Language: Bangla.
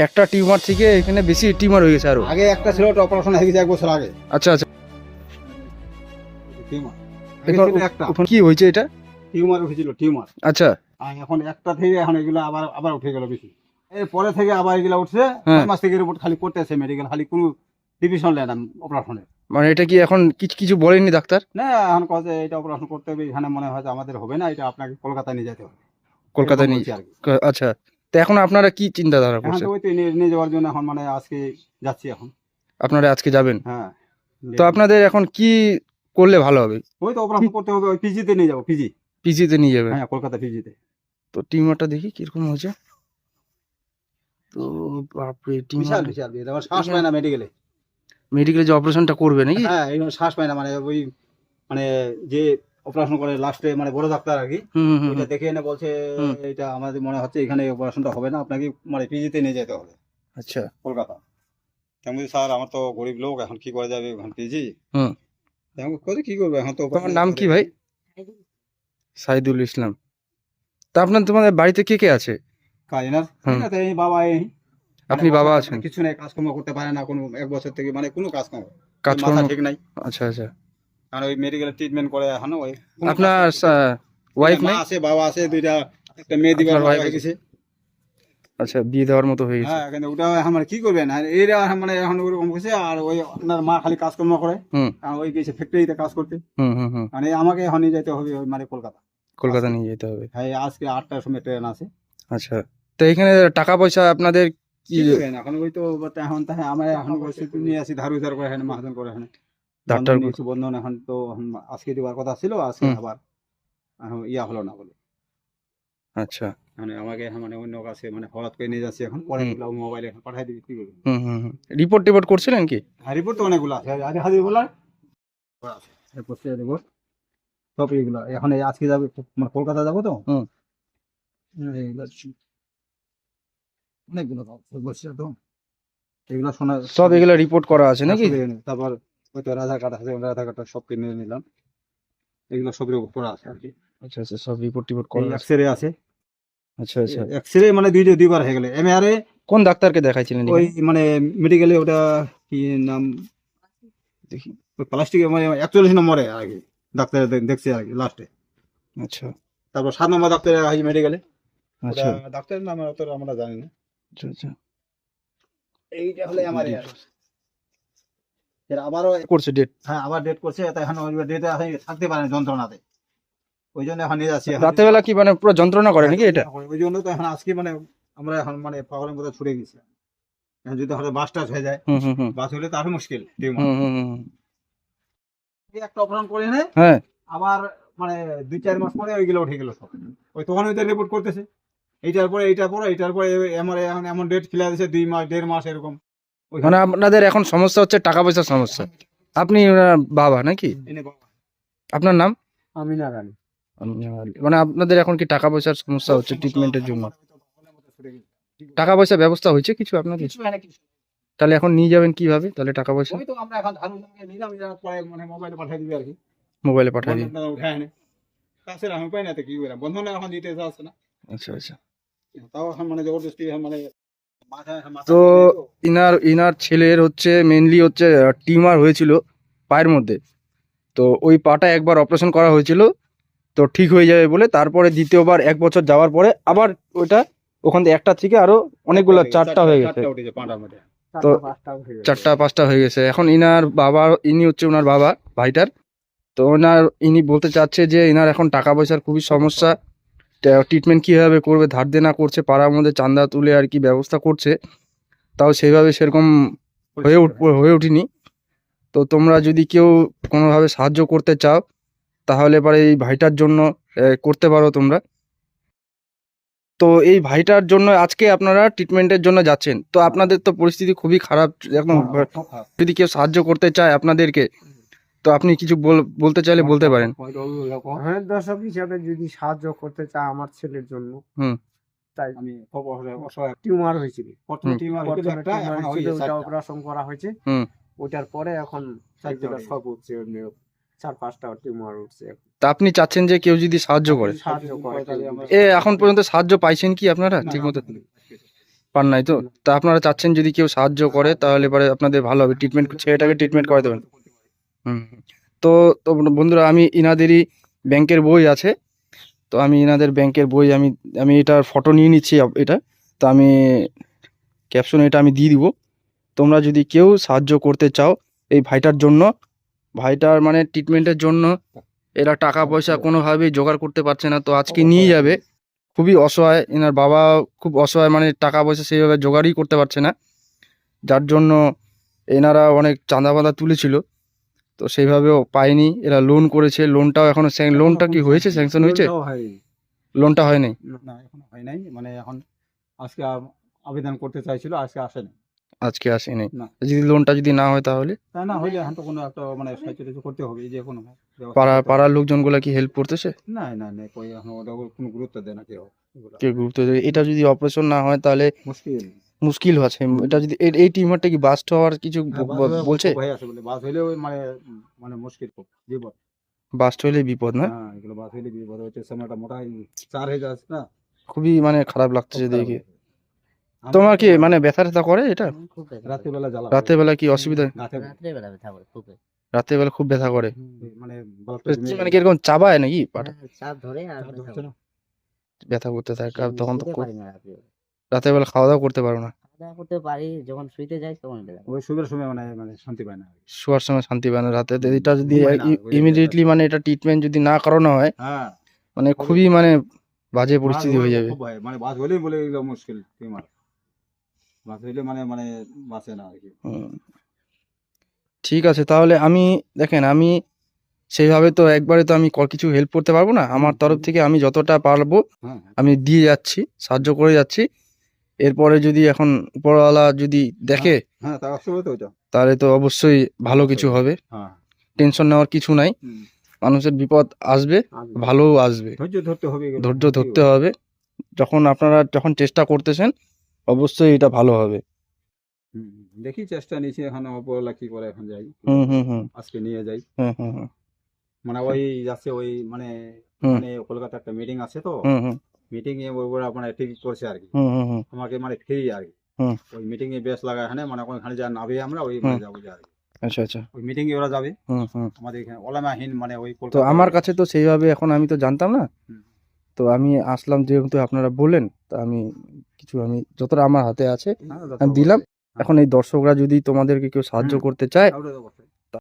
একটা টিউমার থেকে এখানে বেশি টিউমার হয়ে গেছে আরো। আগে একটা ছিল, ওটা অপারেশন হয়ে গেছে 1 বছর আগে। আচ্ছা আচ্ছা, টিউমার একটা ওখানে কি হয়েছে এটা? টিউমার উঠেছিল, টিউমার। আচ্ছা আর এখন একটা থেকে এখন এগুলো আবার আবার উঠে গেল বেশি। এর পরে থেকে আবার এগুলো উঠছে। হ্যাঁ। 6 মাস থেকে রিপোর্ট খালি করতেছে মেডিকেল, খালি কোনো ডিভিশন নেয় না অপারেশনে। মানে এটা কি এখন কিছু কিছু বলেনি ডাক্তার? না, এখন কাজে এটা অপারেশন করতে হবে, এখানে মনে হয় যে আমাদের হবে না, এটা আপনাকে কলকাতায় নিয়ে যেতে হবে। কলকাতায় এরকম নিয়ে? বলছে আর কি। আচ্ছা, তো এখন আপনারা কি চিন্তাধারা এখন করছেন? তো ওই তো নিয়ে যাওয়ার জন্য এখন মানে আজকে যাচ্ছি এখন। আপনারা আজকে যাবেন? হ্যাঁ, তো আপনাদের এখন কি করলে ভালো হবে? ওই তো অপারেশন করতে হবে, ওই পিজিতে নিয়ে যাবো, পিজি। পিজিতে নিয়ে যাবেন? হ্যাঁ, কলকাতা পিজিতে। তো টিউমারটা দেখি কিরকম হয়েছে। তো বাপরে, বিশাল টিউমার বিশাল, আমার শ্বাস পায় না মেডিকেলে। মেডিকেলে যে অপারেশনটা করবে নাকি? হ্যাঁ, এই শ্বাস পায় না, মানে ওই মানে যে অপারেশন করে লাস্টে মানে বড় ডাক্তার আর কি, হুম হুম ওইটা হুম। দেখে এনে বলছে হুম। এটা আমাদের মনে হচ্ছে এখানে অপারেশনটা হবে না, আপনাকে মানে পিজিতে নিয়ে যেতে হবে আচ্ছা। কলকাতা। তেমনি স্যার আমার তো গরিব লোক, এখন কি করে যাবে এখন পিজি? হুম। এখন কোথায় কি করবে, এখন তো তোমার নাম কি ভাই? সাইদুল ইসলাম। তা তোমাদের বাড়িতে কে কে আছে? কাজে না, হুম। এই বাবা এই আপনি বাবা আছেন? কিছু নাই, কাজকর্ম করতে পারে না কোনো 1 বছর থেকে, মানে কোনো কাজকর্ম, কাজকর্ম? মাথা ঠিক নাই। আচ্ছা আচ্ছা। কারণ ওই মেডিকেল ট্রিটমেন্ট করে এখন ওই কোনো আপনার কাজ করতে পারে না। ওয়াইফ মা নেই? আছে, বাবা আছে, দুইটা, একটা মেয়ে দিবার আপনার wife হয়ে আছে? গেছে। আচ্ছা, বিয়ে দেওয়ার মতো হয়ে গেছে? হ্যাঁ, কিন্তু ওটা এখন মানে কি করবেন, আর এরা মানে এখন ওরকম করছে। আর ওই আপনার মা খালি কাজকর্ম করে, হুম কারণ ওই গেছে ফ্যাক্টরিতে কাজ করতে। হুম হুম হুম। মানে আমাকে এখন নিয়ে যেতে হবে ওই মানে কলকাতা। কলকাতা আজকে। নিয়ে যেতে হবে? হ্যাঁ, আজকে 8টার সময় ট্রেন আছে। আচ্ছা, তো এখানে টাকা পয়সা আপনাদের কি? কি করবেন এখন, ওই তো এখন তাই আমার এখন পরিস্থিতি নিয়ে আসি, ধার উধার করে এখানে মহাজন করে এখানে ডাক্তার? বন্ধন নিয়েছি, বন্ধন এখন তো এখন আজকে দেওয়ার কথা ছিল, আজকে হুম। আবার এখন ইয়া হলো না বলে। আচ্ছা। মানে আমাকে এখন মানে অন্য কাছে মানে হঠাৎ করে নিয়ে যাচ্ছি, এখন পরে হুম এগুলো মোবাইলে এখন পাঠাই দিবি, কি করবেন। হুম হুম হুম। রিপোর্ট টিপোর্ট করছিলেন কি? হ্যাঁ, রিপোর্ট তো অনেকগুলো আছে, আজ হাজির বলার আছে রিপোর্ট সব এগুলো। এখন এই আজকে যাবে মানে কলকাতা যাবো তো। হুম। এইগুলো অনেকগুলো বলছি তো, এগুলো শোনা সব এগুলা রিপোর্ট করা আছে নাকি? তারপর ওই তো আধার কার্ড আছে, আধার কার্ডটা সব কিনে নিলাম, এগুলো সব রিপোর্ট করা আছে আর কি। আচ্ছা আচ্ছা, সব রিপোর্ট টিপোর্ট এই করা আছে? এক্সরে আছে, আচ্ছা আচ্ছা। এক্সরে মানে দুইবার হয়ে গেলে। এমআরআই কোন ডাক্তারকে দেখাইছিলেন ওই এখানে? মানে মেডিকেলে, ওটা কি নাম দেখি। ওই প্লাস্টিক মানে 41 নম্বরে আর কি ডাক্তার দেখছে আর কি লাস্টে। আচ্ছা তারপর 7 নম্বর ডাক্তার আছে মেডিকেলে, ওটা আচ্ছা ডাক্তারের নাম অত আমরা জানি না। আচ্ছা আচ্ছা। এইটা হলে এমআরআই এর আবারও করছে ডেট? হ্যাঁ, আবার ডেট করছে, তাই এখন ওই ডেটে থাকতে পারে না যন্ত্রণাতে, ওই জন্য এখন নিয়ে যাচ্ছি। এখন রাতে বেলা কি মানে পুরো যন্ত্রণা করে নাকি এটা? ওই জন্য তো এখন আজকে মানে আমরা এখন মানে পাগলের মতো ছুটে গেছি। এখন যদি হয়তো বাস টাস হয়ে যায়, হুম হুম হুম বাস হলে তো আরো মুশকিল। হুম হুম হুম। এই একটা অপারেশন করে নে, হ্যাঁ। আবার মানে 2-4 মাস পরে ওইগুলো উঠে গেল সব। ওই তখন ওইটা রিপোর্ট করতেছে, এইটার পরে এমআরআই এখন এমন ডেট ফেলে দিয়েছে 2 মাস 1.5 মাস এরকম। ওইখানে মানে আপনাদের এখন সমস্যা হচ্ছে টাকা পয়সার সমস্যা? আপনি ওনার বাবা নাকি? এনে বাবা। আপনার নাম? আমি না জানি। মানে আপনাদের এখন কি টাকা পয়সার সমস্যা হচ্ছে ট্রিটমেন্টের জন্য? টাকা পয়সা ব্যবস্থা হয়েছে কিছু আপনাদের? কিছু হয় না, কিছু। তাহলে এখন নিয়ে যাবেন কিভাবে তাহলে টাকা পয়সা? ওই তো আমরা এখন ধান নিলাম, পরে মানে মোবাইলে পাঠিয়ে দিবি আর কি। মোবাইলে পাঠিয়ে দিন। বন্ধনটা উঠায় এনে কাছের আমি পাই না, তো কি করলাম, বন্ধনে এখন দিতে যাচ্ছে না। আচ্ছা আচ্ছা। তাও এখন মানে জবরদস্তি এখন মানে মাথা তো ইনার ছেলের হচ্ছে মেনলি হচ্ছে টিউমার হয়েছিল পায়ের মধ্যে। তো ওই পাটা একবার অপারেশন করা হয়েছিল, তো ঠিক হয়ে যাবে বলে তারপরে দ্বিতীয়বার 1 বছর যাওয়ার পরে আবার ওইটা ওখান থেকে একটা থেকে আরো অনেকগুলো 4টা হয়ে গেছে। উঠেছে পাটার মধ্যে, তো 4টা 4টা 5টা হয়ে গেছে। এখন ইনার বাবা, ইনি হচ্ছে ওনার বাবা ভাইটার। তো ইনি বলতে চাচ্ছে যে ইনার এখন টাকা পয়সার খুবই সমস্যা, ট্রিটমেন্ট কিভাবে করবে, ধার দেনা করছে, পাড়ার মধ্যে চাঁদা তুলে আর কি ব্যবস্থা করছে, তাও সেইভাবে সেরকম হয়ে ওঠেনি। তো তোমরা যদি কেউ কোনোভাবে সাহায্য করতে চাও তাহলে পরে এই ভাইটার জন্য করতে পারো তোমরা। তো এই ভাইটার জন্য আজকে আপনারা ট্রিটমেন্টের জন্য যাচ্ছেন, তো আপনাদের তো পরিস্থিতি খুবই খারাপ একদম। যদি কেউ সাহায্য করতে চায় আপনাদেরকে, তো আপনি কিছু বলতে চাইলে বলতে পারেন। হ্যাঁ, দর্শক হিসাবে যদি সাহায্য করতে চায় আমার ছেলের জন্য, হুম তাই আমি অসহায়। টিউমার হয়েছিল, প্রথমে টিউমার হয়েছিল একটা, এখন হয়ে গেছে ওটা 4টা। অপারেশন করা হয়েছে। হুম। ওটার পরে এখন 4টা যেগুলো সব উঠছে, 4-5টা টিউমার উঠছে। তা আপনি চাচ্ছেন যে কেউ যদি সাহায্য করে? সাহায্য করে এখন পর্যন্ত সাহায্য পাইছেন কি আপনারা ঠিক মতো? পান নাই তো? তা আপনারা চাচ্ছেন যদি কেউ সাহায্য করে তাহলে পরে আপনাদের ভালো হবে, ট্রিটমেন্ট ছেলেটাকে ট্রিটমেন্ট করাতে দেবেন। হুম হুম। তো তো বন্ধুরা, আমি ইনাদেরই ব্যাংকের বই আছে, তো আমি ইনাদের ব্যাংকের বই আমি আমি এটার ফটো নিয়ে নিচ্ছি এটা, তো আমি ক্যাপশনে এটা আমি দিয়ে দিব। তোমরা যদি কেউ সাহায্য করতে চাও এই ভাইটার জন্য, ভাইটার মানে ট্রিটমেন্টের জন্য, এরা টাকা পয়সা কোনোভাবেই জোগাড় করতে পারছে না, তো আজকে নিয়ে যাবে। খুবই অসহায়, এনার বাবা খুব অসহায়, মানে টাকা পয়সা সেইভাবে জোগাড়ই করতে পারছে না, যার জন্য এনারা অনেক চাঁদা বাঁধা তুলেছিল, তো সেইভাবেও পায়নি, এরা লোন করেছে, লোনটাও এখনো লোনটা কি হয়েছে, স্যাংশন হয়েছে? লোনটাও হয়নি। লোনটা হয়নি, না এখনো হয় নাই, মানে এখন আজকে আবেদন করতে চাইছিল, আজকে আসেনি। আজকে আসেনি। না। যদি লোনটা যদি না হয় তাহলে তা না হইলে এখন তো কোনো একটা মানে সাহায্য টাহায্য করতে হবে, যে কোনো ব্যবস্থা করতে হবে। পাড়ার লোকজনগুলা কি হেল্প করতেছে? না না না, কই এখন ওটা কোনো গুরুত্ব দেয় না কেউ এগুলা। কেউ গুরুত্ব দেবে? এটা যদি অপারেশন না হয় তাহলে মুশকিল। মুশকিল আছে। এটা যদি এই টিউমারটা কি বাস্ট হওয়ার কিছু হ্যাঁ, বাস হলে বলছে? খুব ভয় আছে বলে, বাস হইলেও মানে মানে মুশকিল খুব বিপদ। বাস্ট হলে বিপদ না? হ্যাঁ, এগুলো বাস হইলে বিপদ হচ্ছে, সময়টা মোটা চার হয়ে যাচ্ছে না, খুবই মানে খারাপ খুব লাগতেছে খারাপ দেখে। লাগে। আমরা তোমার তো কি মানে ব্যথা ট্যাথা করে এটা? খুব ব্যথা রাতের বেলা জ্বালা রাতের বেলা কি অসুবিধা? রাতে রাত্রে বেলা ব্যথা করে খুব রাতের বেলা খুব ব্যথা করে? মানে ব্লাডটা মানে কিরকম চাবায় নাকি পাটা? চাপ ধরে আর চাপ ব্যথা ধরছে না। ব্যথা করতে থাকে, আর তখন তো শুতে পারি না রাত্রে রাতের বেলা খাওয়া দাওয়া করতে পারো না? খাওয়া দাওয়া করতে পারি, যখন শুইতে যাই তখন ব্যথা করে। ওই শুভের সময় মানে মানে শান্তি পায় না। শোয়ার সময় শান্তি পায় না রাতে, তো এটা যদি ঘুম হয় না, ওই ইমিডিয়েটলি মানে এটা ট্রিটমেন্ট যদি না করানো হয়, হ্যাঁ, মানে খুবই মানে বাজে পরিস্থিতি হয়ে যাবে। খুব ভয়, মানে বাস হইলেই বলে এগুলো মুশকিল টিউমার। বাস হইলে মানে মানে বাঁচে না আর কি। হুম। ঠিক আছে, তাহলে আমি দেখেন, আমি সেইভাবে তো একবারে তো আমি কিছু হেল্প করতে পারবো না, আমার তরফ থেকে আমি যতটা পারবো হ্যাঁ আমি দিয়ে যাচ্ছি, সাহায্য করে যাচ্ছি। এরপরে যদি এখন উপরওয়ালা যদি দেখে হ্যাঁ, তা অবশ্যই তো ওইটা। তাহলে তো অবশ্যই ভালো কিছু হবে, হ্যাঁ, টেনশন নেওয়ার কিছু নাই। হুম। মানুষের বিপদ আসবে, ভালোও আসবে, ধৈর্য ধরতে হবে এগুলো। ধৈর্য ধরতে হবে। আপনারা যখন চেষ্টা করতেছেন অবশ্যই এটা ভালো হবে। হুম, দেখি চেষ্টা নিচ্ছি, এখন উপরওয়ালা কি করে, এখন যাই, হুম হুম হুম আজকে নিয়ে যাই। হুম হুম হুম মানে ওই যাচ্ছে ওই মানে হুম। মানে কলকাতা একটা মিটিং আছে তো, হুম হুম মিটিং এ ওরা মানে ঠিক করছে আর কি, হুম হুম হুম আমাকে মানে ফ্রি আর কি। হুম। ওই মিটিং এ বেশ লাগা এখানে, মানে ওখানে যা নাবে আমরা ওই মানে যাবো আর কি। আচ্ছা আচ্ছা। ওই মিটিং এ ওরা যাবে হুম হুম। আমাদের এখানে ওলামাহীন, মানে ওই তো কলকাতা। আমার কাছে তো সেইভাবে এখন আমি তো জানতাম না, হুম। তো আমি আসলাম যেহেতু আপনারা বললেন, তো আমি কিছু আমি যতটা আমার হাতে আছে হ্যাঁ, আমি দিলাম। হ্যাঁ। এখন এই দর্শকরা যদি তোমাদেরকে কেউ সাহায্য হুম। করতে চায় ওটা তো অবশ্যই।